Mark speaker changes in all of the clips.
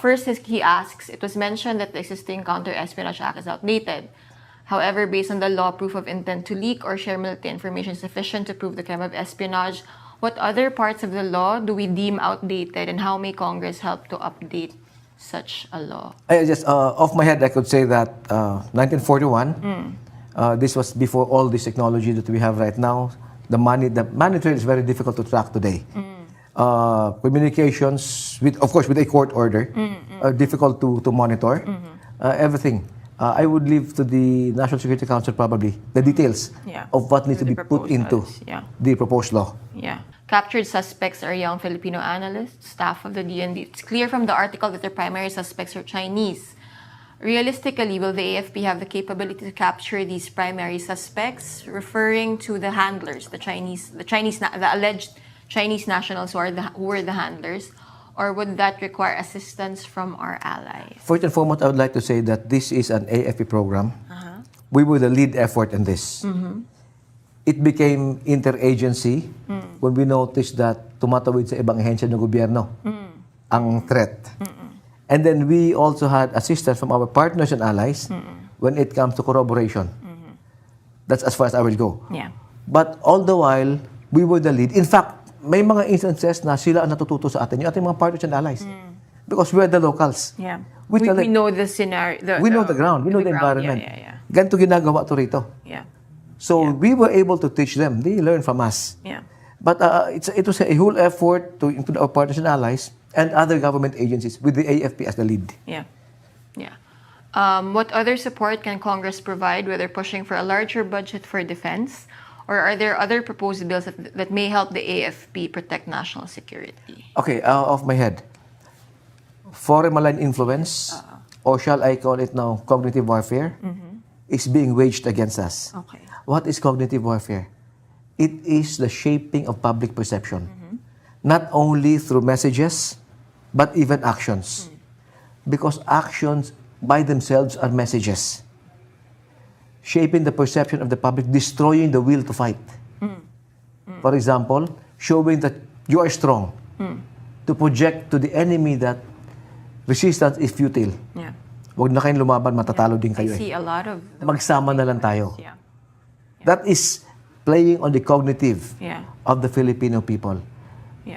Speaker 1: First, he asks, it was mentioned that the existing Counter-Espionage Act is outdated. However, based on the law, proof of intent to leak or share military information is sufficient to prove the crime of espionage. What other parts of the law do we deem outdated, and how may Congress help to update such a law?
Speaker 2: Just off my head, I could say that 1941, this was before all this technology that we have right now. The money trail is very difficult to track today. Communications, of course, with a court order, are difficult to monitor. Everything. I would leave to the National Security Council probably the details of what needs to be put into the proposed law.
Speaker 1: Captured suspects are young Filipino analysts, staff of the DND. It's clear from the article that their primary suspects are Chinese. Realistically, will the AFP have the capability to capture these primary suspects, referring to the handlers, the alleged Chinese nationals who were the handlers, or would that require assistance from our allies?
Speaker 2: First and foremost, I would like to say that this is an AFP program. We were the lead effort in this. It became interagency when we noticed that tumatawid sa ibang ahensya ng gobyerno ang threat. And then we also had assistance from our partners and allies when it comes to corroboration. That's as far as I will go. But all the while, we were the lead. In fact, may mga instances na sila ang natututo sa atin, yung ating mga partners and allies. Because we are the locals.
Speaker 1: We know the scenario.
Speaker 2: We know the ground. We know the environment. Ganito ginagawa to rito. So we were able to teach them. They learn from us. But it was a whole effort to include our partners and allies and other government agencies with the AFP as the lead.
Speaker 1: What other support can Congress provide, whether pushing for a larger budget for defense, or are there other proposed bills that may help the AFP protect national security?
Speaker 2: Okay, off my head. Foreign malign influence, or shall I call it now cognitive warfare, is being waged against us. What is cognitive warfare? It is the shaping of public perception, not only through messages, but even actions. Because actions by themselves are messages. Shaping the perception of the public, destroying the will to fight. For example, showing that you are strong, to project to the enemy that resistance is futile. Huwag na kayong lumaban, matatalo din kayo.
Speaker 1: I see a lot of
Speaker 2: magsama na lang tayo. That is playing on the cognitive of the Filipino people.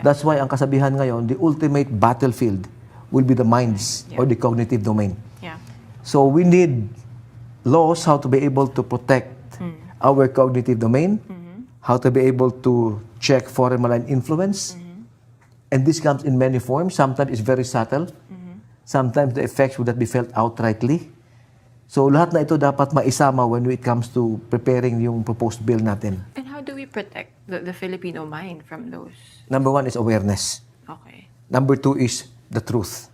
Speaker 2: That's why ang kasabihan ngayon, the ultimate battlefield will be the minds or the cognitive domain. So we need laws how to be able to protect our cognitive domain, how to be able to check foreign malign influence. And this comes in many forms. Sometimes it's very subtle. Sometimes the effects would not be felt outrightly. So lahat na ito dapat maisama when it comes to preparing yung proposed bill natin.
Speaker 1: And how do we protect the Filipino mind from those?
Speaker 2: Number one is awareness. Number two is the truth.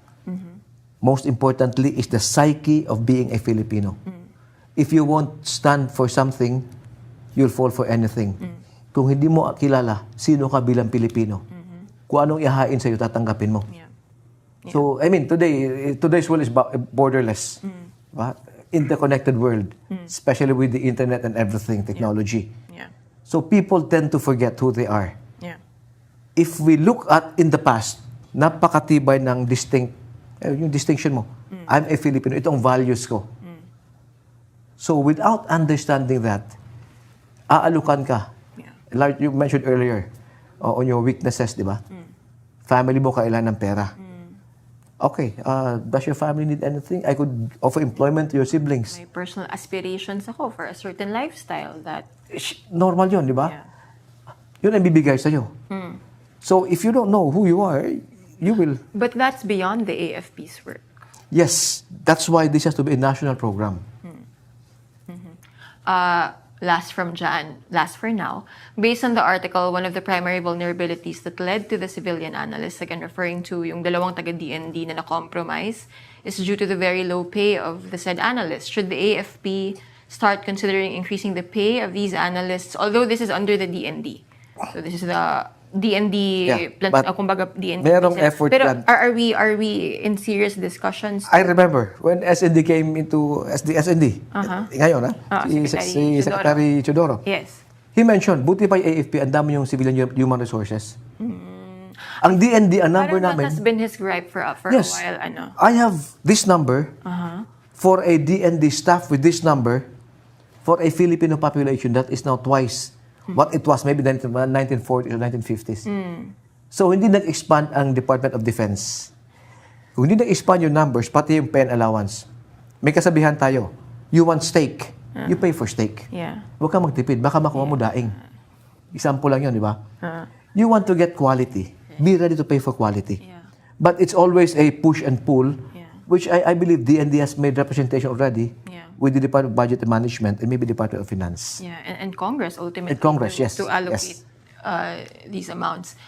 Speaker 2: Most importantly is the psyche of being a Filipino. If you won't stand for something, you'll fall for anything. Kung hindi mo kilala, sino ka bilang Pilipino? Kung anong ihahain sa'yo, tatanggapin mo. So, I mean, today's world is borderless. Interconnected world, especially with the internet and everything, technology. So people tend to forget who they are. If we look at in the past, napakatibay ng yung distinction mo. I'm a Filipino, ito ang values ko. So without understanding that, aalukan ka. Like you mentioned earlier, on your weaknesses, di ba? Family mo kailangan ng pera. Okay, does your family need anything? I could offer employment to your siblings.
Speaker 1: May personal aspirations ako for a certain lifestyle that...
Speaker 2: Normal yun, di ba? Yun ang bibigay sa'yo. So if you don't know who you are, you will... But
Speaker 1: that's beyond the AFP's work.
Speaker 2: Yes, that's why this has to be a national program.
Speaker 1: Last for now, based on the article, one of the primary vulnerabilities that led to the civilian analysts, again referring to yung dalawang taga-DND na na-compromise, is due to the very low pay of the said analysts. Should the AFP start considering increasing the pay of these analysts, although this is under the DND? So this is the DND, kumbaga DND.
Speaker 2: Merong effort
Speaker 1: pero
Speaker 2: yan.
Speaker 1: Are we in serious discussions?
Speaker 2: I remember when SND came into SND. Ngayon, si Secretary Chodoro.
Speaker 1: Yes.
Speaker 2: He mentioned, buti pa yung AFP, ang dami yung civilian human resources. Ang DND, ang number
Speaker 1: Parang that
Speaker 2: namin,
Speaker 1: has been his gripe for a
Speaker 2: yes,
Speaker 1: while, ano.
Speaker 2: I have this number for a DND staff with this number for a Filipino population that is now twice what it was maybe 1940s or 1950s. So, hindi nag-expand ang Department of Defense. Kung hindi nag-expand yung numbers, pati yung pen allowance, may kasabihan tayo, you want steak, you pay for steak.
Speaker 1: Yeah.
Speaker 2: Huwag kang magtipid, baka makuha mo daing. Example lang yun, di ba? You want to get quality, be ready to pay for quality.
Speaker 1: Yeah.
Speaker 2: But it's always a push and pull,
Speaker 1: Yeah.
Speaker 2: which I believe DND has made representation already
Speaker 1: Yeah.
Speaker 2: with the Department of Budget and Management and maybe Department of Finance.
Speaker 1: Yeah, and Congress ultimately
Speaker 2: And Congress,
Speaker 1: to,
Speaker 2: yes,
Speaker 1: to allocate
Speaker 2: yes.
Speaker 1: these amounts.